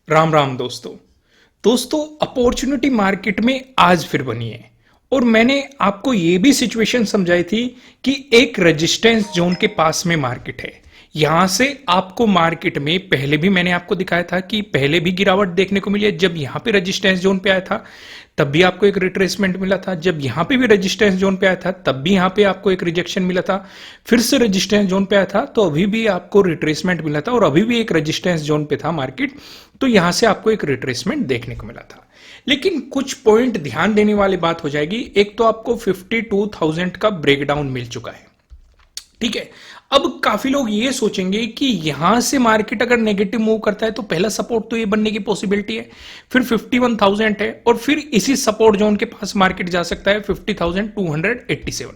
राम राम दोस्तों opportunity market में आज फिर बनी है। और मैंने आपको ये भी सिचुएशन समझाई थी कि एक रेजिस्टेंस जोन के पास में मार्केट है। यहां से आपको मार्केट में पहले भी मैंने आपको दिखाया था कि पहले भी गिरावट देखने को मिली है। जब यहां पे रेजिस्टेंस जोन पे आया था तब भी आपको एक रिट्रेसमेंट मिला था। जब यहां पे भी रेजिस्टेंस जोन पे आया था तब भी यहां पे आपको एक रिजेक्शन मिला था। फिर से रेजिस्टेंस जोन पे आया था तो अभी भी आपको रिट्रेसमेंट मिला था और अभी भी एक रेजिस्टेंस जोन पे था मार्केट, तो यहां से आपको एक रिट्रेसमेंट देखने को मिला था। लेकिन कुछ पॉइंट ध्यान देने वाली बात हो जाएगी। एक तो आपको 52,000 का ब्रेकडाउन मिल चुका है, ठीक है। अब काफी लोग ये सोचेंगे कि यहां से मार्केट अगर नेगेटिव मूव करता है तो पहला सपोर्ट तो ये बनने की पॉसिबिलिटी है, फिर 51,000 है और फिर इसी सपोर्ट जोन के पास मार्केट जा सकता है 50,287।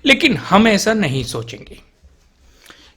लेकिन हम ऐसा नहीं सोचेंगे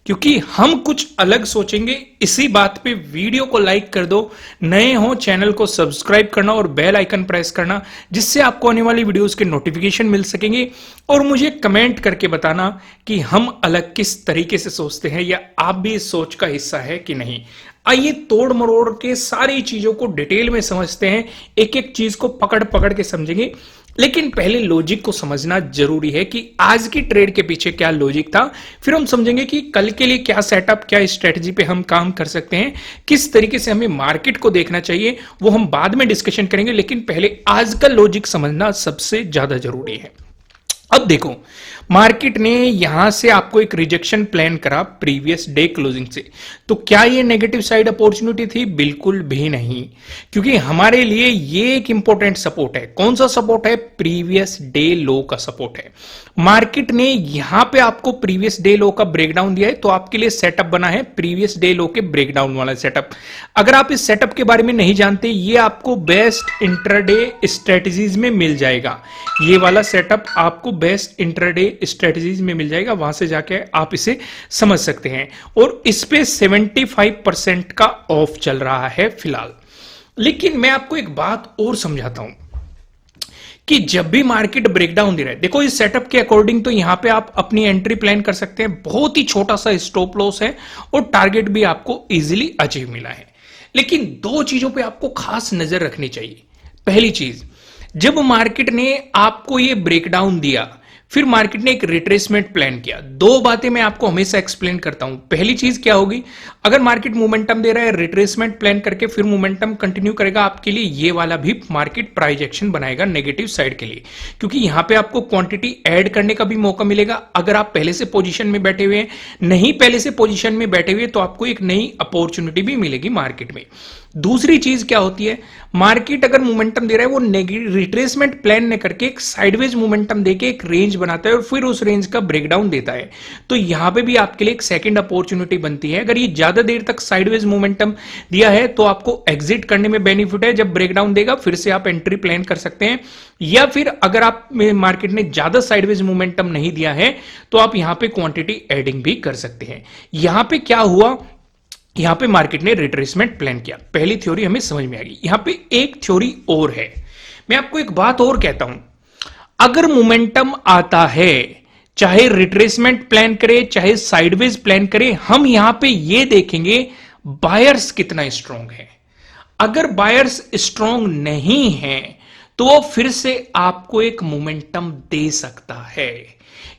क्योंकि हम कुछ अलग सोचेंगे। इसी बात पे वीडियो को लाइक कर दो, नए हो चैनल को सब्सक्राइब करना और बेल आइकन प्रेस करना, जिससे आपको आने वाली वीडियोस के नोटिफिकेशन मिल सकेंगे। और मुझे कमेंट करके बताना कि हम अलग किस तरीके से सोचते हैं या आप भी इस सोच का हिस्सा है कि नहीं। आइए तोड़ मरोड़ के सारी चीजों को डिटेल में समझते हैं, एक एक चीज को पकड़ पकड़ के समझेंगे। लेकिन पहले लॉजिक को समझना जरूरी है कि आज की ट्रेड के पीछे क्या लॉजिक था, फिर हम समझेंगे कि कल के लिए क्या सेटअप, क्या स्ट्रेटजी पे हम काम कर सकते हैं, किस तरीके से हमें मार्केट को देखना चाहिए, वो हम बाद में डिस्कशन करेंगे। लेकिन पहले आज का लॉजिक समझना सबसे ज्यादा जरूरी है। अब देखो, मार्केट ने यहां से आपको एक रिजेक्शन प्लान करा प्रीवियस डे क्लोजिंग से, तो क्या ये नेगेटिव साइड अपॉर्चुनिटी थी? बिल्कुल भी नहीं, क्योंकि हमारे लिए ये एक इंपॉर्टेंट सपोर्ट है। कौन सा सपोर्ट है? प्रीवियस डे लो का सपोर्ट है। मार्केट ने यहां पे आपको प्रीवियस डे लो का ब्रेकडाउन दिया है, तो आपके लिए सेटअप बना है प्रीवियस डे लो के ब्रेकडाउन वाला सेटअप। अगर आप इस सेटअप के बारे में नहीं जानते, ये आपको बेस्ट इंट्राडे स्ट्रेटजीज में मिल जाएगा। ये वाला सेटअप आपको बेस्ट इंट्राडे स्ट्रेटजीज में मिल जाएगा, वहां से जाके आप इसे समझ सकते हैं। और इस पे 75% का ऑफ चल रहा है फिलहाल। लेकिन मैं आपको एक बात और समझाता हूं कि जब भी मार्केट ब्रेकडाउन दे रहा है, देखो इस सेटअप के अकॉर्डिंग तो यहां पे आप अपनी एंट्री प्लान कर सकते हैं। बहुत ही छोटा सा स्टॉप लॉस है और टारगेट भी आपको इजीली अचीव मिला है। लेकिन दो चीजों पे आपको खास नजर रखनी चाहिए। पहली चीज, जब मार्केट ने आपको ये ब्रेकडाउन दिया, फिर मार्केट ने एक रिट्रेसमेंट प्लान किया। दो बातें मैं आपको हमेशा एक्सप्लेन करता हूं। पहली चीज क्या होगी, अगर मार्केट मोमेंटम दे रहा है, रिट्रेसमेंट प्लान करके फिर मोमेंटम कंटिन्यू करेगा, आपके लिए ये वाला भी मार्केट प्राइस एक्शन बनाएगा नेगेटिव साइड के लिए, क्योंकि यहां पे आपको क्वांटिटी ऐड करने का भी मौका मिलेगा। अगर आप पहले से पोजीशन में बैठे हुए हैं, नहीं पहले से पोजीशन में बैठे हुए, तो आपको एक नई अपॉर्चुनिटी भी मिलेगी मार्केट में। दूसरी चीज क्या होती है, मार्केट अगर मोमेंटम दे रहा है, वो रिट्रेसमेंट प्लान ने करके एक साइडवेज मोमेंटम देके एक रेंज बनाता है और फिर उस रेंज का ब्रेकडाउन देता है। तो यहां पे भी आपके लिए एक सेकंड अपॉर्चुनिटी बनती है। अगर ये ज्यादा देर तक साइडवेज मोमेंटम दिया है तो आपको एग्जिट करने में बेनिफिट है। जब ब्रेकडाउन देगा फिर से आप एंट्री प्लान कर सकते हैं, या फिर अगर आप मार्केट ने ज्यादा साइडवेज मोमेंटम नहीं दिया है तो आप यहां पे क्वांटिटी एडिंग भी कर सकते हैं। यहां पे क्या हुआ, यहां पे मार्केट ने रिट्रेसमेंट प्लान किया। पहली थ्योरी हमें समझ में आ गई। यहां पे एक थ्योरी और है। मैं आपको एक बात और कहता हूं, अगर मोमेंटम आता है, चाहे रिट्रेसमेंट प्लान करे चाहे साइडवेज प्लान करे, हम यहां पे ये देखेंगे बायर्स कितना स्ट्रांग है। अगर बायर्स स्ट्रांग नहीं है तो वो फिर से आपको एक मोमेंटम दे सकता है।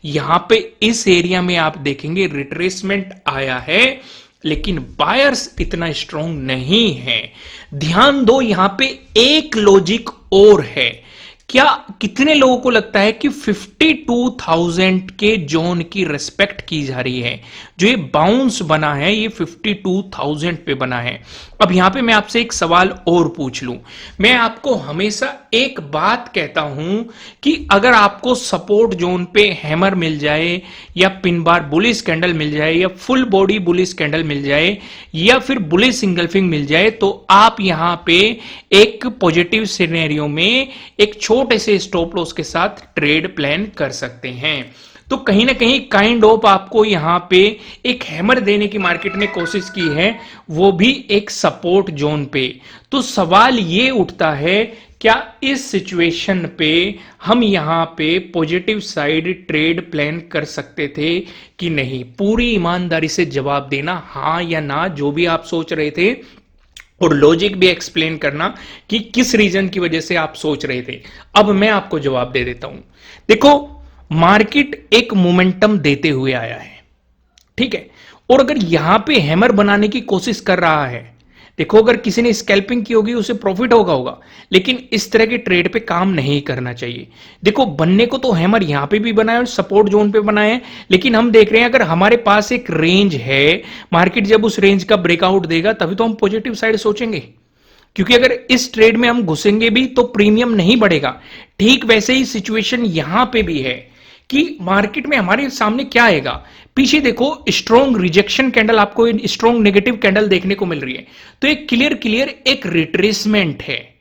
यहां पे इस एरिया में आप देखेंगे रिट्रेसमेंट आया है, लेकिन बायर्स इतना स्ट्रांग नहीं है। ध्यान दो, यहां पे एक लॉजिक और है। क्या कितने लोगों को लगता है कि 52,000 के जोन की रिस्पेक्ट की जा रही है? जो ये बाउंस बना है ये 52,000 पे बना है। अब यहां पे मैं आपसे एक सवाल और पूछ लूं। मैं आपको हमेशा एक बात कहता हूं कि अगर आपको सपोर्ट जोन पे हैमर मिल जाए, या पिन बार बुलिश कैंडल मिल जाए, या फुल बॉडी बुलिश कैंडल मिल जाए, या फिर बुलिश इंगल्फिंग मिल जाए, तो आप यहां पे एक पॉजिटिव सिनेरियो में एक छोटे से स्टॉप लॉस के साथ ट्रेड प्लान कर सकते हैं। तो कहीं ना कहीं काइंड ऑफ आपको यहां पे एक हैमर देने की मार्केट ने कोशिश की है, वो भी एक सपोर्ट जोन पे। तो सवाल ये उठता है, क्या इस सिचुएशन पे हम यहां पे पॉजिटिव साइड ट्रेड प्लान कर सकते थे कि नहीं? पूरी ईमानदारी से जवाब देना, हां या ना, जो भी आप सोच रहे थे और लॉजिक भी एक्सप्लेन करना कि किस रीजन की वजह से आप सोच रहे थे। अब मैं आपको जवाब दे देता हूं। देखो, मार्केट एक मोमेंटम देते हुए आया है, ठीक है, और अगर यहां पे हैमर बनाने की कोशिश कर रहा है, देखो अगर किसी ने स्कैल्पिंग की होगी उसे प्रॉफिट होगा, लेकिन इस तरह के ट्रेड पे काम नहीं करना चाहिए। देखो, बनने को तो हैमर यहां पे भी बनाए और सपोर्ट जोन पे बनाए हैं, लेकिन हम देख रहे हैं अगर हमारे पास एक रेंज है, मार्केट जब उस रेंज का ब्रेकआउट देगा तभी तो हम पॉजिटिव साइड सोचेंगे, क्योंकि अगर इस ट्रेड में हम घुसेंगे भी तो प्रीमियम नहीं बढ़ेगा। ठीक वैसे ही सिचुएशन यहां पे भी है कि मार्केट में हमारे सामने क्या आएगा। पीछे देखो, स्ट्रॉन्ग रिजेक्शन कैंडल, आपको स्ट्रॉन्ग नेगेटिव कैंडल देखने को मिल रही है, तो एक क्लियर एक रिट्रेसमेंट है।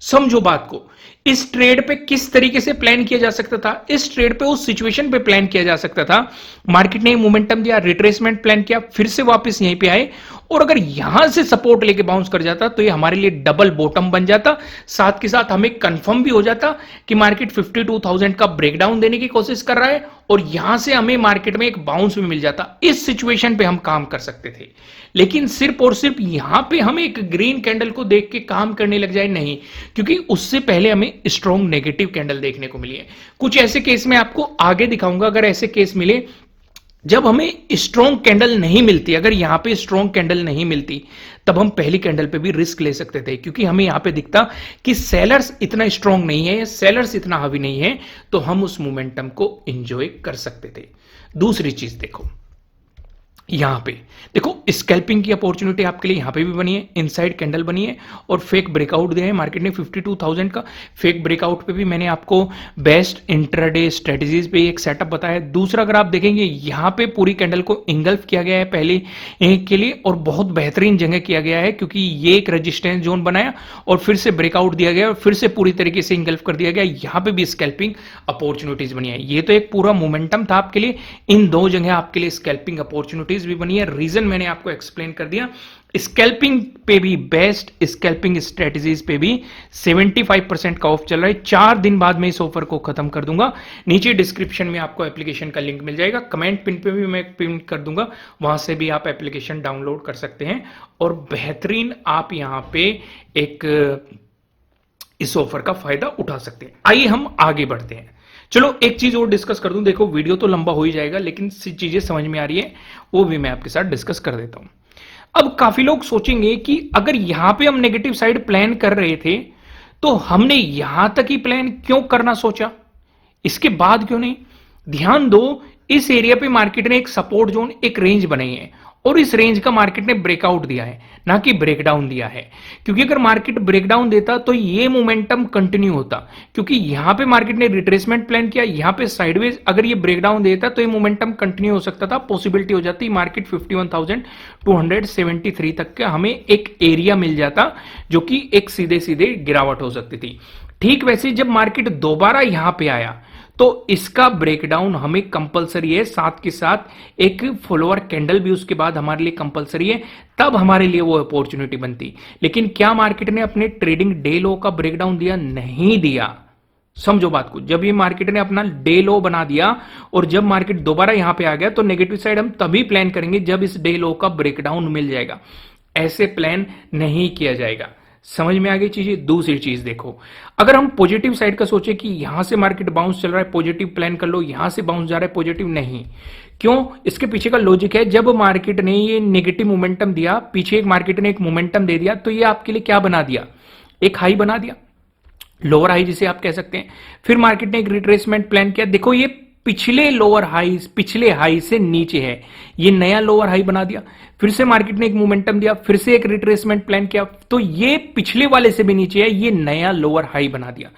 समझो बात को, इस ट्रेड पे किस तरीके से प्लान किया जा सकता था, इस ट्रेड पे उस सिचुएशन पे प्लान किया जा सकता था। मार्केट ने मोमेंटम दिया, रिट्रेसमेंट प्लान किया, फिर से वापस यहीं पे आए, और अगर यहां से सपोर्ट लेके बाउंस कर जाता तो ये हमारे लिए डबल बॉटम बन जाता। साथ के साथ हमें कंफर्म भी हो जाता कि मार्केट 52,000 का ब्रेकडाउन देने की कोशिश कर रहा है, और यहां से हमें मार्केट में एक बाउंस भी मिल जाता। इस सिचुएशन पे हम काम कर सकते थे, लेकिन सिर्फ और सिर्फ यहां पे हम एक ग्रीन कैंडल को देख के काम करने लग जाए नहीं, क्योंकि उससे पहले हमें स्ट्रॉन्ग नेगेटिव कैंडल देखने को मिली है। कुछ ऐसे केस में आपको आगे दिखाऊंगा, अगर ऐसे केस मिले जब हमें स्ट्रॉन्ग कैंडल नहीं मिलती, अगर यहां पे स्ट्रॉन्ग कैंडल नहीं मिलती, तब हम पहली कैंडल पे भी रिस्क ले सकते थे, क्योंकि हमें यहां पे दिखता कि सेलर्स इतना स्ट्रॉन्ग नहीं है, सेलर्स इतना हावी नहीं है, तो हम उस मोमेंटम को एंजॉय कर सकते थे। दूसरी चीज देखो, यहां पे देखो, स्कैल्पिंग की अपॉर्चुनिटी आपके लिए यहां पे भी बनी है, इनसाइड कैंडल बनी है, और फेक ब्रेकआउट दिया है मार्केट ने 52,000 का। फेक ब्रेकआउट पे भी मैंने आपको बेस्ट इंट्राडे स्ट्रेटजीज पे एक सेटअप बताया है। दूसरा, अगर आप देखेंगे यहां पे पूरी कैंडल को इंगल्फ किया गया है पहले एक के लिए, और बहुत बेहतरीन जगह किया गया है, क्योंकि ये एक रेजिस्टेंस जोन बनाया और फिर से ब्रेकआउट दिया गया और फिर से पूरी तरीके से इंगल्फ कर दिया गया। यहां पे भी स्कैल्पिंग अपॉर्चुनिटीज बनी है। ये तो एक पूरा मोमेंटम था आपके लिए, इन दो जगह आपके लिए स्कैल्पिंग अपॉर्चुनिटीज भी बनी है। रीजन मैंने आपको एक्सप्लेन कर दिया। स्कैल्पिंग पे भी, बेस्ट स्कैल्पिंग स्ट्रेटजीज पे भी 75% का ऑफ चल रहा है। 4 दिन बाद मैं इस ऑफर को खत्म कर दूंगा। नीचे डिस्क्रिप्शन में आपको एप्लीकेशन का लिंक मिल जाएगा, कमेंट पिन पे भी मैं पिन कर दूंगा, वहां से भी आप एप्लीकेशन डाउनलोड कर सकते हैं, और बेहतरीन आप यहां पे एक इस ऑफर का फायदा उठा सकते हैं। आइए हम आगे बढ़ते हैं। चलो एक चीज और डिस्कस कर दूं। देखो, वीडियो तो लंबा हो ही जाएगा, लेकिन चीजें समझ में आ रही है वो भी मैं आपके साथ डिस्कस कर देता हूं। अब काफी लोग सोचेंगे कि अगर यहां पे हम नेगेटिव साइड प्लान कर रहे थे, तो हमने यहां तक ही प्लान क्यों करना सोचा, इसके बाद क्यों नहीं? ध्यान दो, इस एरिया पे मार्केट ने एक सपोर्ट जोन, एक रेंज बनाई है, और इस रेंज का मार्केट ने ब्रेकआउट दिया है, ना कि ब्रेकडाउन दिया है। क्योंकि अगर मार्केट ब्रेकडाउन देता तो ये मोमेंटम कंटिन्यू होता, क्योंकि यहां पे मार्केट ने रिट्रेसमेंट प्लान किया, यहां पे साइडवेज अगर ये ब्रेकडाउन देता तो ये मोमेंटम कंटिन्यू हो सकता था, पॉसिबिलिटी हो जाती मार्केट 51,273 तक का हमें एक एरिया मिल जाता, जो कि एक सीधे सीधे गिरावट हो सकती थी। ठीक वैसे जब मार्केट दोबारा यहां पे आया, तो इसका ब्रेकडाउन हमें कंपलसरी है, साथ के साथ एक फॉलोअर कैंडल भी उसके बाद हमारे लिए कंपलसरी है, तब हमारे लिए वो अपॉर्चुनिटी बनती। लेकिन क्या मार्केट ने अपने ट्रेडिंग डे लो का ब्रेकडाउन दिया? नहीं दिया। समझो बात को, जब ये मार्केट ने अपना डे लो बना दिया और जब मार्केट दोबारा यहां पे आ गया, तो नेगेटिव साइड हम तभी प्लान करेंगे जब इस डे लो का ब्रेकडाउन मिल जाएगा। ऐसे प्लान नहीं किया जाएगा। समझ में आ गई चीजें? दूसरी चीज देखो, अगर हम पॉजिटिव साइड का सोचे कि यहां से मार्केट बाउंस चल रहा है, पॉजिटिव प्लान कर लो, यहां से बाउंस जा रहा है, पॉजिटिव नहीं। क्यों? इसके पीछे का लॉजिक है, जब मार्केट ने ये नेगेटिव मोमेंटम दिया, पीछे एक मार्केट ने एक मोमेंटम दे दिया, तो ये आपके लिए क्या बना दिया? एक हाई बना दिया, लोअर हाई जिसे आप कह सकते हैं। फिर मार्केट ने एक रिट्रेसमेंट प्लान किया, देखो ये पिछले लोअर हाई, पिछले हाई से नीचे है, ये नया लोअर हाई बना दिया। फिर से मार्केट ने एक मोमेंटम दिया, फिर से एक रिट्रेसमेंट प्लान किया, तो ये पिछले वाले से भी नीचे है, ये नया लोअर हाई बना दिया।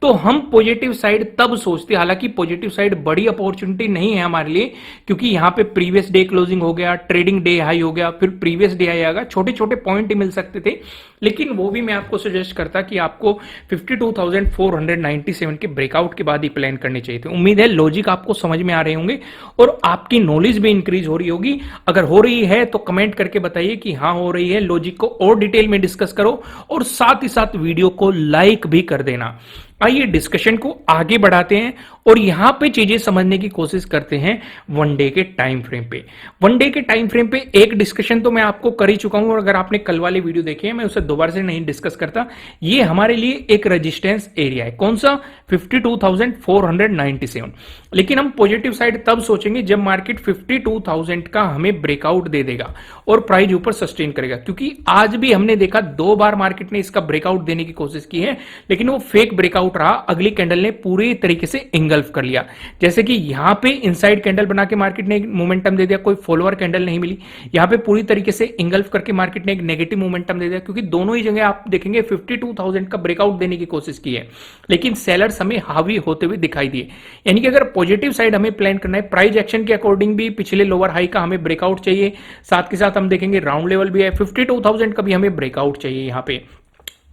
तो हम पॉजिटिव साइड तब सोचते, हालांकि पॉजिटिव साइड बड़ी अपॉर्चुनिटी नहीं है हमारे लिए, क्योंकि यहां पे प्रीवियस डे क्लोजिंग हो गया, ट्रेडिंग डे हाई हो गया, फिर प्रीवियस डे हाई आएगा, छोटे छोटे पॉइंट ही मिल सकते थे। लेकिन वो भी मैं आपको सजेस्ट करता कि आपको 52,497 के ब्रेकआउट के बाद ही प्लान करने चाहिए थे। उम्मीद है लॉजिक आपको समझ में आ रहे होंगे और आपकी नॉलेज भी इंक्रीज हो रही होगी। अगर हो रही है तो कमेंट करके बताइए कि हाँ हो रही है। लॉजिक को और डिटेल में डिस्कस करो और साथ ही साथ वीडियो को लाइक भी कर देना। आइए डिस्कशन को आगे बढ़ाते हैं और यहां पे चीजें समझने की कोशिश करते हैं वन डे के टाइम फ्रेम पे। वन डे के टाइम फ्रेम पे एक डिस्कशन तो मैं आपको कर ही चुका हूं, और अगर आपने कल वाले वीडियो देखे हैं मैं उसे दोबारा से नहीं डिस्कस करता। ये हमारे लिए एक रेजिस्टेंस एरिया है, कौन सा? 52,497। लेकिन हम पॉजिटिव साइड तब सोचेंगे जब मार्केट 52,000 का हमें ब्रेकआउट दे देगा और प्राइस ऊपर सस्टेन करेगा, क्योंकि आज भी हमने देखा 2 बार मार्केट ने इसका ब्रेकआउट देने की कोशिश की है, लेकिन वो फेक ब्रेकआउट रहा। अगली कैंडल ने पूरी तरीके से इंगल्फ कर लिया। जैसे कि यहां पे इनसाइड कैंडल बना के मार्केट ने मोमेंटम दे दिया, कोई फॉलोअर कैंडल नहीं मिली। यहां पे पूरी तरीके से इंगल्फ करके मार्केट ने एक नेगेटिव मोमेंटम दे दिया, क्योंकि दोनों ही जगह आप देखेंगे 52,000 का ब्रेकआउट देने की कोशिश की है, लेकिन सेलर्स हमें हावी होते हुए दिखाई दिए। यानी कि अगर पॉजिटिव साइड हमें प्लान करना है, प्राइस एक्शन के अकॉर्डिंग भी पिछले लोअर हाई का हमें ब्रेकआउट चाहिए, साथ के साथ हम देखेंगे राउंड लेवल भी है 52,000 का भी हमें ब्रेकआउट चाहिए यहां पे।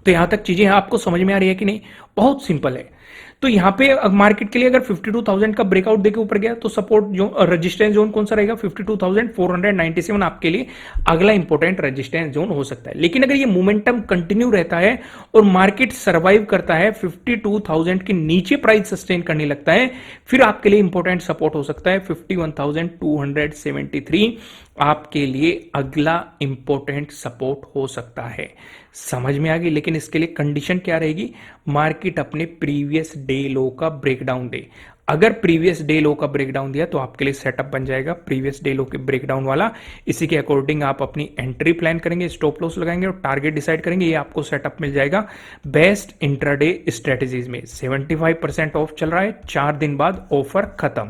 तो यहां तक चीजें आपको समझ में आ रही है कि नहीं? बहुत सिंपल है। तो यहां पे मार्केट के लिए अगर 52,000 का ब्रेकआउट देके ऊपर गया तो सपोर्ट जो रेजिस्टेंस जोन कौन सा रहेगा? 52,497 आपके लिए अगला इंपॉर्टेंट रेजिस्टेंस जोन हो सकता है। लेकिन अगर ये मोमेंटम कंटिन्यू रहता है और मार्केट सर्वाइव करता है, 52,000 के नीचे प्राइस सस्टेन करने लगता है, फिर आपके लिए इंपॉर्टेंट सपोर्ट हो सकता है 51,273 आपके लिए अगला इंपॉर्टेंट सपोर्ट हो सकता है। समझ में आ गई? लेकिन इसके लिए कंडीशन क्या रहेगी? मार्केट अपने प्रीवियस डे लो का ब्रेकडाउन दे। अगर प्रीवियस डे लो का ब्रेकडाउन दिया तो आपके लिए सेटअप बन जाएगा प्रीवियस डे लो के ब्रेकडाउन वाला। इसी के अकॉर्डिंग आप अपनी एंट्री प्लान करेंगे, स्टॉप लॉस लगाएंगे और टारगेट डिसाइड करेंगे। ये आपको सेटअप मिल जाएगा बेस्ट इंट्राडे स्ट्रेटेजीज में। 75% ऑफ चल रहा है, 4 दिन बाद ऑफर खत्म।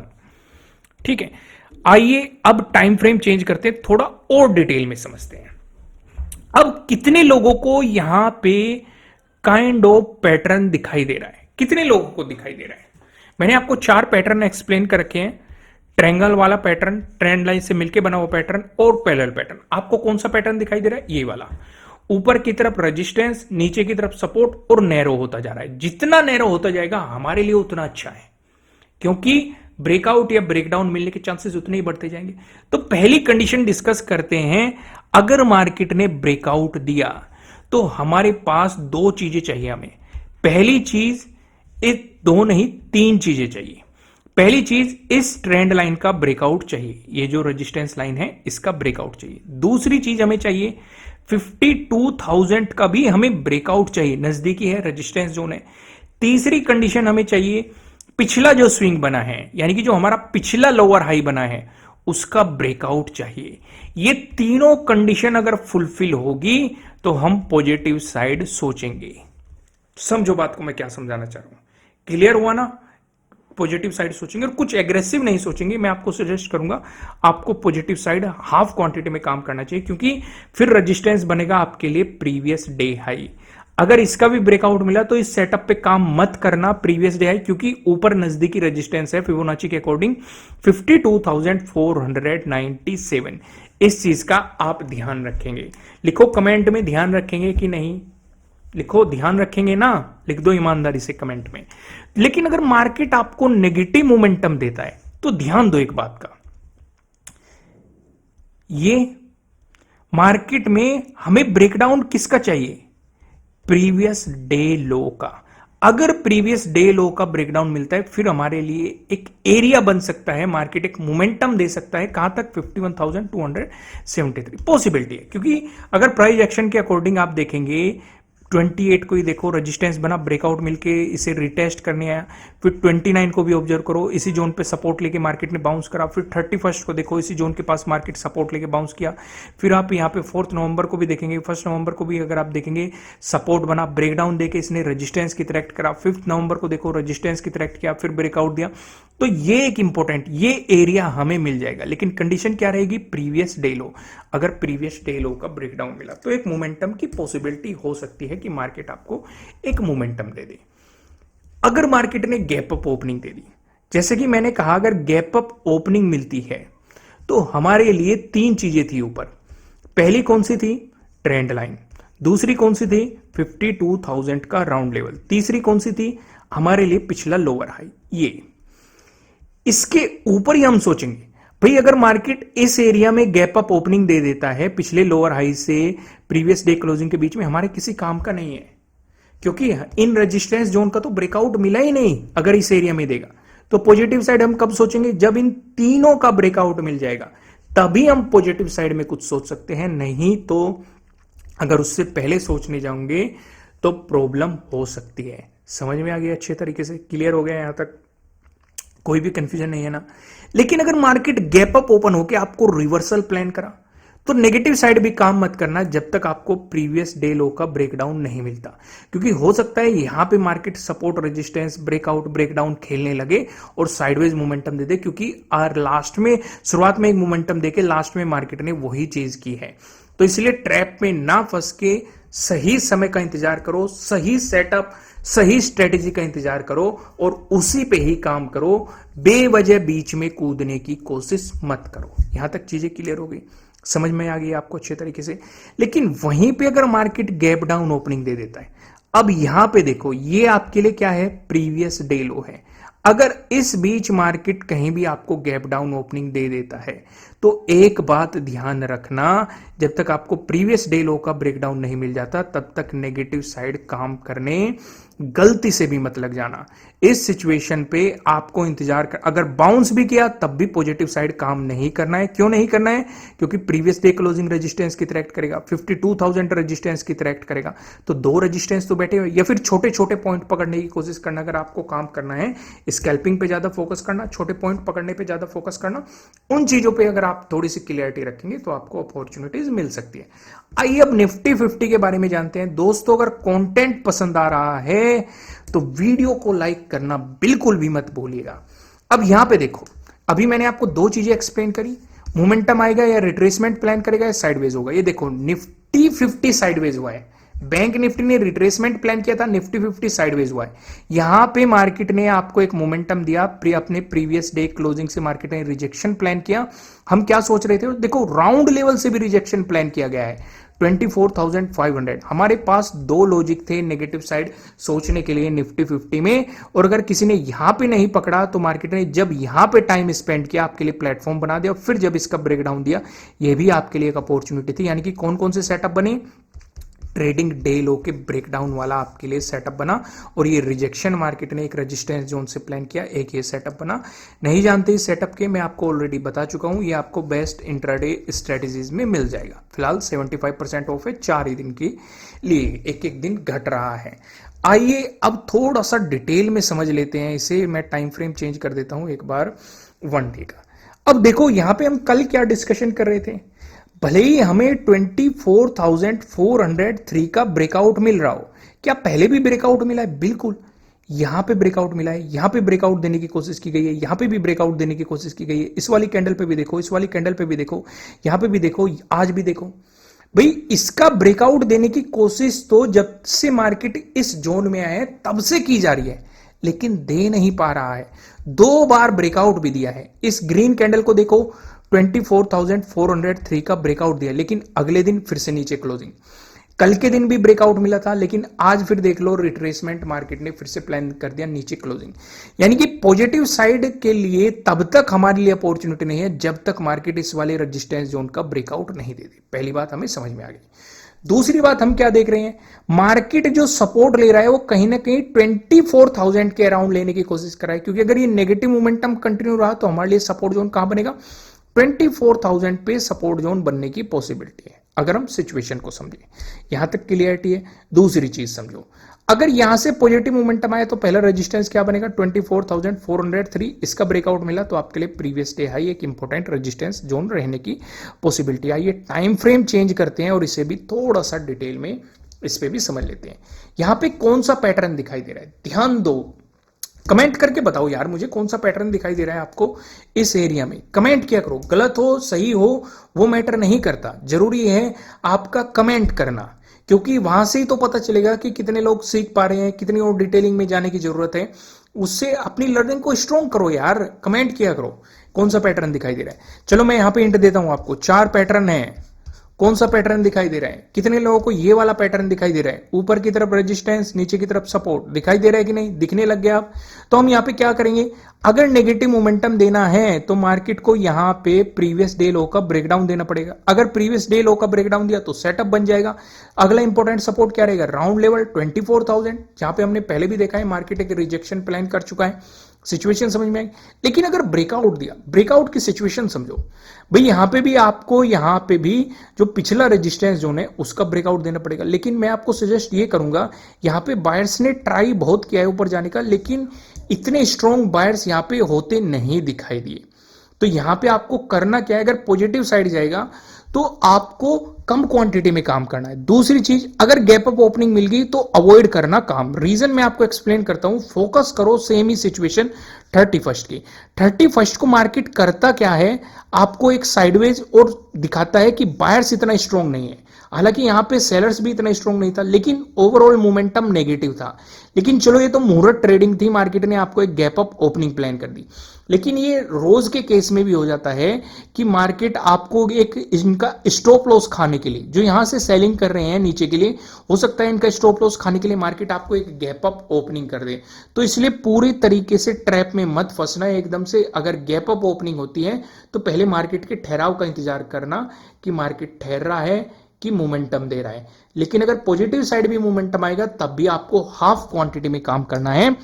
ठीक है, आइए अब टाइम फ्रेम चेंज करते हैं, थोड़ा और डिटेल में समझते हैं। अब कितने लोगों को यहां पे काइंड ऑफ पैटर्न दिखाई दे रहा है? कितने लोगों को दिखाई दे रहा है? मैंने आपको 4 पैटर्न एक्सप्लेन कर रखे हैं। ट्रायंगल वाला पैटर्न, ट्रेंड लाइन से मिलकर बना हुआ पैटर्न और पैरेलल पैटर्न। आपको कौन सा पैटर्न दिखाई दे रहा है? ये वाला। ऊपर की तरफ रेजिस्टेंस, नीचे की तरफ सपोर्ट और नैरो होता जा रहा है। जितना नैरो होता जाएगा हमारे लिए उतना अच्छा है, क्योंकि ब्रेकआउट या ब्रेकडाउन मिलने के चांसेस उतने ही बढ़ते जाएंगे। तो पहली कंडीशन डिस्कस करते हैं। अगर मार्केट ने ब्रेकआउट दिया तो हमारे पास 2 चीजें चाहिए हमें। पहली चीज, एक 2 नहीं 3 चीजें चाहिए। पहली चीज, इस ट्रेंड लाइन का ब्रेकआउट चाहिए, ये जो रेजिस्टेंस लाइन है इसका ब्रेकआउट चाहिए। दूसरी चीज हमें चाहिए 52,000 का भी हमें ब्रेकआउट चाहिए, नजदीकी है, रेजिस्टेंस जोन है। तीसरी कंडीशन हमें चाहिए पिछला जो स्विंग बना है, यानी कि जो हमारा पिछला लोअर हाई बना है उसका ब्रेकआउट चाहिए। ये तीनों कंडीशन अगर फुलफिल होगी तो हम पॉजिटिव साइड सोचेंगे। समझो बात को मैं क्या समझाना चाह रहा हूं? क्लियर हुआ ना? पॉजिटिव साइड सोचेंगे और कुछ एग्रेसिव नहीं सोचेंगे। मैं आपको सजेस्ट करूंगा आपको पॉजिटिव साइड हाफ क्वांटिटी में काम करना चाहिए, क्योंकि फिर रेजिस्टेंस बनेगा आपके लिए प्रीवियस डे हाई। अगर इसका भी ब्रेकआउट मिला तो इस सेटअप पे काम मत करना प्रीवियस डे हाई, क्योंकि ऊपर नजदीकी रेजिस्टेंस है फिबोनाची के अकॉर्डिंग 52,497। इस चीज का आप ध्यान रखेंगे। लिखो कमेंट में, ध्यान रखेंगे कि नहीं? लिखो ध्यान रखेंगे ना, लिख दो ईमानदारी से कमेंट में। लेकिन अगर मार्केट आपको नेगेटिव मोमेंटम देता है तो ध्यान दो एक बात का, ये मार्केट में हमें ब्रेकडाउन किसका चाहिए? प्रीवियस डे लो का। अगर प्रीवियस डे लो का ब्रेकडाउन मिलता है फिर हमारे लिए एक एरिया बन सकता है, मार्केट एक मोमेंटम दे सकता है। कहां तक? 51,273 पॉसिबिलिटी है, क्योंकि अगर प्राइस एक्शन के अकॉर्डिंग आप देखेंगे 28 को ही देखो, रेजिस्टेंस बना, ब्रेकआउट मिलके इसे रिटेस्ट करने आया। फिर 29 को भी ऑब्जर्व करो, इसी जोन पे सपोर्ट लेके मार्केट ने बाउंस करा। फिर 31 को देखो, इसी जोन के पास मार्केट सपोर्ट लेके बाउंस किया। फिर आप यहाँ पे 4 नवंबर को भी देखेंगे, 1 नवंबर को भी अगर आप देखेंगे सपोर्ट बना, ब्रेकडाउन देके इसने रेजिस्टेंस की तरह एक्ट करा। 5 नवंबर को देखो, रेजिस्टेंस की तरह एक्ट किया, फिर ब्रेकआउट दिया। तो ये एक इंपॉर्टेंट, ये एरिया हमें मिल जाएगा। लेकिन कंडीशन क्या रहेगी? प्रीवियस डे लो। अगर प्रीवियस डे लो का ब्रेकडाउन मिला तो एक मोमेंटम की पॉसिबिलिटी हो सकती है कि मार्केट आपको एक मोमेंटम दे दे। अगर मार्केट ने गैप अप ओपनिंग दे दी, जैसे कि मैंने कहा, अगर गैप अप ओपनिंग मिलती है तो हमारे लिए 3 चीजें थी ऊपर। पहली कौन सी थी? Trend line. दूसरी कौन सी थी? 52,000 का राउंड लेवल। तीसरी कौन सी थी? हमारे लिए पिछला लोअर हाई। ये इसके ऊपर ही हम सोचेंगे भाई, अगर मार्केट इस एरिया में गैप अप ओपनिंग दे देता है पिछले लोअर हाई से प्रीवियस डे क्लोजिंग के बीच में, हमारे किसी काम का नहीं है, क्योंकि इन रेजिस्टेंस जोन का तो ब्रेकआउट मिला ही नहीं। अगर इस एरिया में देगा तो पॉजिटिव साइड हम कब सोचेंगे? जब इन तीनों का ब्रेकआउट मिल जाएगा तभी हम पॉजिटिव साइड में कुछ सोच सकते हैं, नहीं तो अगर उससे पहले सोचने जाओगे तो प्रॉब्लम हो सकती है। समझ में आ गया? अच्छे तरीके से क्लियर हो गया? यहां तक कोई भी कंफ्यूजन नहीं है ना? लेकिन अगर मार्केट गैप अप ओपन होके आपको रिवर्सल प्लान करा तो नेगेटिव साइड भी काम मत करना जब तक आपको प्रीवियस डे लो का ब्रेकडाउन नहीं मिलता, क्योंकि हो सकता है यहां पे market support resistance breakout breakdown खेलने लगे और साइडवेज मोमेंटम दे दे, क्योंकि लास्ट में शुरुआत में एक मोमेंटम देके लास्ट में मार्केट ने वही चीज की है। तो इसलिए ट्रैप में ना फंस के सही समय का इंतजार करो, सही सेटअप सही स्ट्रेटेजी का इंतजार करो और उसी पे ही काम करो, बेवजह बीच में कूदने की कोशिश मत करो। यहां तक चीजें क्लियर हो गई? समझ में आ गई आपको अच्छे तरीके से? लेकिन वहीं पे अगर मार्केट गैप डाउन ओपनिंग दे देता है, अब यहां पे देखो ये आपके लिए क्या है? प्रीवियस डे लो है। अगर इस बीच मार्केट कहीं भी आपको गैप डाउन ओपनिंग दे देता है तो एक बात ध्यान रखना, जब तक आपको प्रीवियस डे लो का ब्रेकडाउन नहीं मिल जाता तब तक नेगेटिव साइड काम करने गलती से भी मत लग जाना। इस सिचुएशन पे आपको इंतजार कर, अगर बाउंस भी किया तब भी पॉजिटिव साइड काम नहीं करना है। क्यों नहीं करना है? क्योंकि प्रीवियस डे क्लोजिंग रेजिस्टेंस की तरह एक्ट करेगा, 52,000 रेजिस्टेंस की तरह एक्ट करेगा, तो दो रेजिस्टेंस तो बैठे हुए, या फिर छोटे छोटे पॉइंट पकड़ने की कोशिश करना। अगर आपको काम करना है स्कैल्पिंग पे ज्यादा फोकस करना, छोटे पॉइंट पकड़ने पे ज्यादा फोकस करना, उन चीजों पे अगर आप थोड़ी सी क्लियरिटी रखेंगे तो आपको अपॉर्चुनिटीज मिल सकती है। आइए अब निफ्टी 50 के बारे में जानते हैं। दोस्तों अगर कंटेंट पसंद आ रहा है तो वीडियो को लाइक करना बिल्कुल भी मत भूलिएगा। अब यहां पे देखो, अभी मैंने आपको दो चीजें एक्सप्लेन करी, मोमेंटम आएगा या रिट्रेसमेंट प्लान करेगा या साइडवेज होगा। ये देखो निफ्टी 50 साइडवेज हुआ है, बैंक निफ्टी ने रिट्रेसमेंट प्लान किया था, निफ्टी 50 साइडवेज हुआ है। यहां पे मार्केट ने आपको एक मोमेंटम दिया, अपने प्रीवियस डे क्लोजिंग से मार्केट ने रिजेक्शन प्लान किया। हम क्या सोच रहे थे? देखो राउंड लेवल से भी रिजेक्शन प्लान किया गया है 24,500। हमारे पास दो लॉजिक थे नेगेटिव साइड सोचने के लिए निफ्टी 50 में, और अगर किसी ने यहां पे नहीं पकड़ा तो मार्केट ने जब यहां पे टाइम स्पेंड किया आपके लिए प्लेटफॉर्म बना दिया, फिर जब इसका ब्रेकडाउन दिया, यह भी आपके लिए एक अपॉर्चुनिटी थी। यानी कि कौन कौन से सेटअप बने? ट्रेडिंग डे लो के ब्रेकडाउन वाला आपके लिए सेटअप बना, और ये रिजेक्शन मार्केट ने एक रेजिस्टेंस जोन से प्लान किया, एक ये सेटअप बना। नहीं जानते इस सेटअप के, मैं आपको ऑलरेडी बता चुका हूं, ये आपको बेस्ट इंट्राडे स्ट्रेटेजीज में मिल जाएगा। फिलहाल 75% ऑफ है 4 ही दिन के लिए, एक एक दिन घट रहा है। आइए अब थोड़ा सा डिटेल में समझ लेते हैं इसे। मैं टाइम फ्रेम चेंज कर देता हूं एक बार 1 डे का। अब देखो यहां पे हम कल क्या डिस्कशन कर रहे थे, भले ही हमें 24,403 का ब्रेकआउट मिल रहा हो, क्या पहले भी ब्रेकआउट मिला है? बिल्कुल, यहां पे ब्रेकआउट मिला है, यहां पे ब्रेकआउट देने की कोशिश की गई है, यहां पे भी ब्रेकआउट देने की कोशिश की गई है, इस वाली कैंडल पे भी देखो, इस वाली कैंडल पे भी देखो, यहां पे भी देखो, आज भी देखो। भाई इसका ब्रेकआउट देने की कोशिश तो जब से मार्केट इस जोन में आया है तब से की जा रही है, लेकिन दे नहीं पा रहा है। 2 बार ब्रेकआउट भी दिया है। इस ग्रीन कैंडल को देखो, 24,403 का ब्रेकआउट दिया, लेकिन अगले दिन फिर से नीचे क्लोजिंग। कल के दिन भी ब्रेकआउट मिला था, लेकिन आज फिर देख लो रिट्रेसमेंट मार्केट ने फिर से प्लान कर दिया, नीचे क्लोजिंग। यानी कि पॉजिटिव साइड के लिए तब तक हमारे लिए अपॉर्चुनिटी नहीं है जब तक मार्केट इस वाले रेजिस्टेंस जोन का ब्रेकआउट नहीं दे दे। पहली बात हमें समझ में आ गई। दूसरी बात हम क्या देख रहे हैं, मार्केट जो सपोर्ट ले रहा है वो कहीं ना कहीं 24,000 के अराउंड लेने की कोशिश कर रहा है, क्योंकि अगर ये नेगेटिव मोमेंटम कंटिन्यू रहा तो हमारे लिए सपोर्ट जोन कहां बनेगा? 24,000 पे सपोर्ट जोन बनने की पॉसिबिलिटी है, अगर हम सिचुएशन को समझें। यहां तक क्लियरिटी है? दूसरी चीज समझो, अगर यहां से पॉजिटिव मोमेंटम आया तो पहला रेजिस्टेंस क्या बनेगा? 24,403। इसका ब्रेकआउट मिला तो आपके लिए प्रीवियस डे हाई एक इंपॉर्टेंट रेजिस्टेंस जोन रहने की पॉसिबिलिटी। आइए टाइम फ्रेम चेंज करते हैं और इसे भी थोड़ा सा डिटेल में इस पे भी समझ लेते हैं। यहां पे कौन सा पैटर्न दिखाई दे रहा है, ध्यान दो, कमेंट करके बताओ यार मुझे कौन सा पैटर्न दिखाई दे रहा है आपको इस एरिया में। कमेंट किया करो, गलत हो सही हो वो मैटर नहीं करता, जरूरी है आपका कमेंट करना, क्योंकि वहां से ही तो पता चलेगा कि कितने लोग सीख पा रहे हैं, कितनी और डिटेलिंग में जाने की जरूरत है। उससे अपनी लर्निंग को स्ट्रॉन्ग करो यार, कमेंट किया करो कौन सा पैटर्न दिखाई दे रहा है। चलो मैं यहां पे हिंट देता हूं आपको, 4 पैटर्न है। कौन सा पैटर्न दिखाई दे रहा है? कितने लोगों को ये वाला पैटर्न दिखाई दे रहा है? ऊपर की तरफ रेजिस्टेंस, नीचे की तरफ सपोर्ट दिखाई दे रहा है कि नहीं? दिखने लग गया आप? तो हम यहां पे क्या करेंगे, अगर नेगेटिव मोमेंटम देना है तो मार्केट को यहां पे प्रीवियस डे लो का ब्रेकडाउन देना पड़ेगा। अगर प्रीवियस डे लो का ब्रेकडाउन दिया तो सेटअप बन जाएगा। अगला इंपॉर्टेंट सपोर्ट क्या रहेगा? राउंड लेवल 24,000, जहां पे हमने पहले भी देखा है मार्केट एक रिजेक्शन प्लान कर चुका है। सिचुएशन समझ में आई। लेकिन अगर ब्रेकआउट दिया, ब्रेकआउट की सिचुएशन समझो भाई, यहां पे भी आपको, यहां पे भी जो पिछला रेजिस्टेंस जोन है उसका ब्रेकआउट देना पड़ेगा। लेकिन मैं आपको सजेस्ट ये करूंगा, यहां पे बायर्स ने ट्राई बहुत किया है ऊपर जाने का, लेकिन इतने स्ट्रॉन्ग बायर्स यहां पे होते नहीं दिखाई दिए। तो यहां पे आपको करना क्या है, अगर पॉजिटिव साइड जाएगा तो आपको कम क्वांटिटी में काम करना है। दूसरी चीज, अगर गैप अप ओपनिंग मिल गई तो अवॉइड करना काम। रीजन मैं आपको एक्सप्लेन करता हूं, फोकस करो सेम ही सिचुएशन 31st की। 31st को मार्केट करता क्या है, आपको एक साइडवेज और दिखाता है कि बायर्स इतना स्ट्रांग नहीं है। हालांकि यहां पे सेलर्स भी इतना स्ट्रांग नहीं था, लेकिन ओवरऑल मोमेंटम नेगेटिव था। लेकिन चलो ये तो मुहूर्त ट्रेडिंग थी, मार्केट ने आपको एक गैप अप ओपनिंग प्लान कर दी। लेकिन ये रोज के केस में भी हो जाता है कि मार्केट आपको एक इनका स्टॉप लॉस खाने के लिए, जो यहां से सेलिंग कर रहे हैं नीचे के लिए, हो सकता है इनका स्टॉप लॉस खाने के लिए मार्केट आपको एक गैप अप ओपनिंग कर दे। तो इसलिए पूरी तरीके से ट्रैप में मत फंसना है एकदम से। अगर गैप अप ओपनिंग होती है तो पहले मार्केट के ठहराव का इंतजार करना कि मार्केट ठहर रहा है कि मोमेंटम दे रहा है। लेकिन अगर पॉजिटिव साइड भी मोमेंटम आएगा तब भी आपको हाफ क्वांटिटी में काम करना है,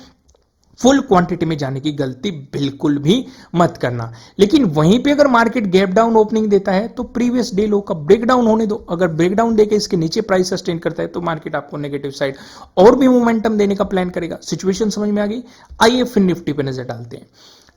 फुल क्वांटिटी में जाने की गलती बिल्कुल भी मत करना। लेकिन वहीं पे अगर मार्केट गैप डाउन ओपनिंग देता है तो प्रीवियस डे लो का ब्रेक डाउन होने दो। अगर ब्रेक डाउन देके इसके नीचे प्राइस सस्टेन करता है तो मार्केट आपको नेगेटिव साइड और भी मोमेंटम देने का प्लान करेगा। सिचुएशन समझ में आ गई। आइए फिर निफ्टी पे नजर डालते हैं।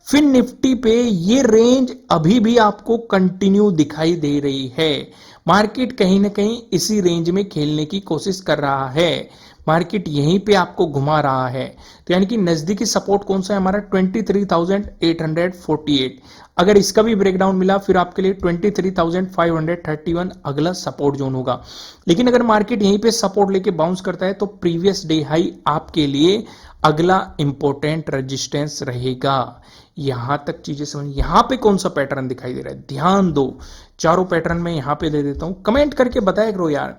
फिर निफ्टी पे ये रेंज अभी भी आपको कंटिन्यू दिखाई दे रही है। मार्केट कहीं ना कहीं इसी रेंज में खेलने की कोशिश कर रहा है। मार्केट यहीं पे आपको घुमा रहा है। तो यानी कि नजदीकी सपोर्ट कौन सा है हमारा, 23,848। अगर इसका भी ब्रेकडाउन मिला फिर आपके लिए 23,531 अगला सपोर्ट जोन होगा। लेकिन अगर मार्केट यहीं पे सपोर्ट लेके बाउंस करता है तो प्रीवियस डे हाई आपके लिए अगला इंपॉर्टेंट रेजिस्टेंस रहेगा। यहां तक चीजें समझ। यहां पे कौन सा पैटर्न दिखाई दे रहा है, ध्यान दो। चारों पैटर्न में यहां पे दे देता हूं, कमेंट करके बताया करो यार,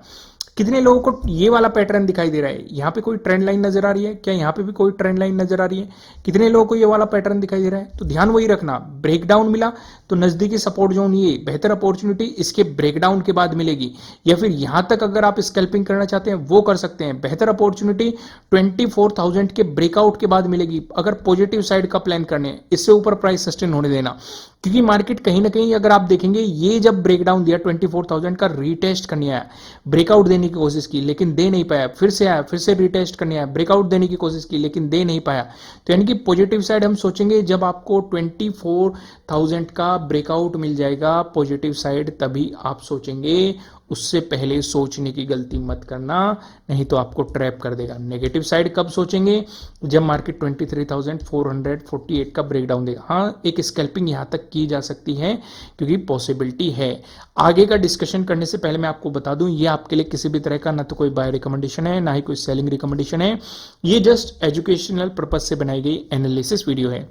कितने लोगों को ये वाला पैटर्न दिखाई दे रहा है। यहां पे कोई ट्रेंड लाइन नजर आ रही है क्या, यहां पे भी कोई ट्रेंड लाइन नजर आ रही है। कितने लोगों को ये वाला पैटर्न दिखाई दे रहा है। तो ध्यान वही रखना, ब्रेकडाउन मिला तो नजदीकी सपोर्ट जोन ये बेहतर अपॉर्चुनिटी इसके ब्रेकडाउन के बाद मिलेगी, या फिर यहां तक अगर आप स्कैल्पिंग करना चाहते हैं वो कर सकते हैं। बेहतर अपॉर्चुनिटी 24,000 के ब्रेकआउट के बाद मिलेगी अगर पॉजिटिव साइड का प्लान करने। इससे ऊपर प्राइस सस्टेन होने देना, क्योंकि मार्केट कहीं ना कहीं अगर आप देखेंगे ये जब ब्रेकडाउन दिया 24,000 का, रीटेस्ट करने आया, ब्रेकआउट देने की कोशिश की लेकिन दे नहीं पाया, फिर से आया, फिर से रीटेस्ट करने आया, ब्रेकआउट देने की कोशिश की लेकिन दे नहीं पाया। तो यानी कि पॉजिटिव साइड हम सोचेंगे जब आपको 24,000 का ब्रेकआउट मिल जाएगा पॉजिटिव साइड, तभी आप सोचेंगे। उससे पहले सोचने की गलती मत करना, नहीं तो आपको ट्रैप कर देगा। नेगेटिव साइड कब सोचेंगे, जब मार्केट 23,448 का ब्रेकडाउन देगा। हाँ, एक स्कैल्पिंग यहां तक की जा सकती है क्योंकि पॉसिबिलिटी है। आगे का डिस्कशन करने से पहले मैं आपको बता दूं, ये आपके लिए किसी भी तरह का ना तो कोई बाय रिकमेंडेशन है ना ही कोई सेलिंग रिकमेंडेशन है। ये जस्ट एजुकेशनल पर्पज से बनाई गई एनालिसिस वीडियो है।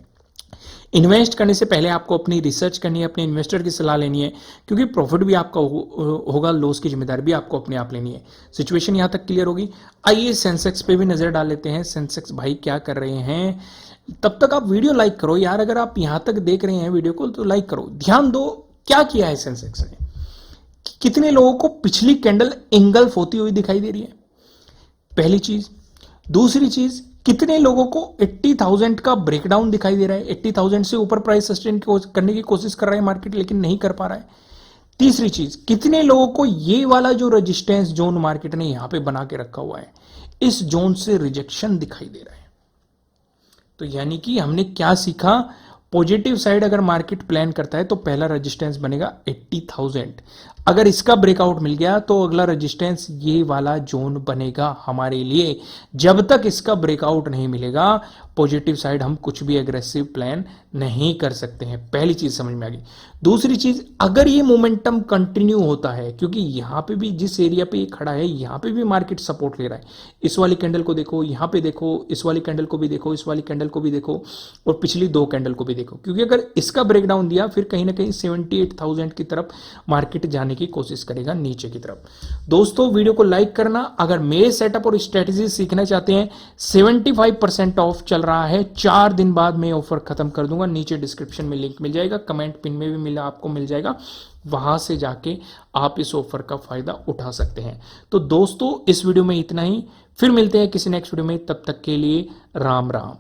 इन्वेस्ट करने से पहले आपको अपनी रिसर्च करनी है, अपने इन्वेस्टर की सलाह लेनी है, क्योंकि प्रॉफिट भी आपका होगा, लॉस की जिम्मेदारी भी आपको अपने आप लेनी है। सिचुएशन यहां तक क्लियर होगी। आइए सेंसेक्स पे भी नजर डाल लेते हैं। सेंसेक्स भाई क्या कर रहे हैं। तब तक आप वीडियो लाइक करो यार, अगर आप यहां तक देख रहे हैं वीडियो को तो लाइक करो। ध्यान दो क्या किया है सेंसेक्स ने। कितने लोगों को पिछली कैंडल एंगल्फ होती हुई दिखाई दे रही है, पहली चीज। दूसरी चीज, कितने लोगों को 80,000 का ब्रेकडाउन दिखाई दे रहा है। 80,000 से ऊपर प्राइस सस्टेन करने की कोशिश कर रहा है मार्केट लेकिन नहीं कर पा रहा है। तीसरी चीज, कितने लोगों को ये वाला जो रेजिस्टेंस जोन मार्केट ने यहां पे बना के रखा हुआ है, इस जोन से रिजेक्शन दिखाई दे रहा है। तो यानी कि हमने क्या सीखा, पॉजिटिव साइड अगर मार्केट प्लान करता है तो पहला रेजिस्टेंस बनेगा 80,000। अगर इसका ब्रेकआउट मिल गया तो अगला रेजिस्टेंस ये वाला जोन बनेगा हमारे लिए। जब तक इसका ब्रेकआउट नहीं मिलेगा पॉजिटिव साइड हम कुछ भी एग्रेसिव प्लान नहीं कर सकते हैं। पहली चीज समझ में आ गई। दूसरी चीज, अगर ये मोमेंटम कंटिन्यू होता है, क्योंकि यहां पे भी जिस एरिया पे ये खड़ा है यहां पे भी मार्केट सपोर्ट ले रहा है। इस वाली कैंडल को देखो, यहां पे देखो, इस वाली कैंडल को भी देखो, इस वाली कैंडल को भी देखो और पिछली दो कैंडल को भी देखो, क्योंकि अगर इसका ब्रेकडाउन दिया फिर कहीं ना कहीं 78,000 की तरफ मार्केट जाने की कोशिश करेगा, नीचे की तरफ। दोस्तों वीडियो को लाइक करना। अगर मेरे सेटअप और स्ट्रेटेजी सीखना चाहते हैं, 75% ऑफ चल रहा है। 4 दिन बाद मैं ऑफर खत्म कर दूंगा। नीचे डिस्क्रिप्शन में लिंक मिल जाएगा, कमेंट पिन में भी मिला आपको मिल जाएगा, वहां से जाके आप इस ऑफर का फायदा उठा सकते हैं। तो दोस्तों इस वीडियो में इतना ही, फिर मिलते हैं किसी नेक्स्ट वीडियो में, तब तक के लिए राम राम।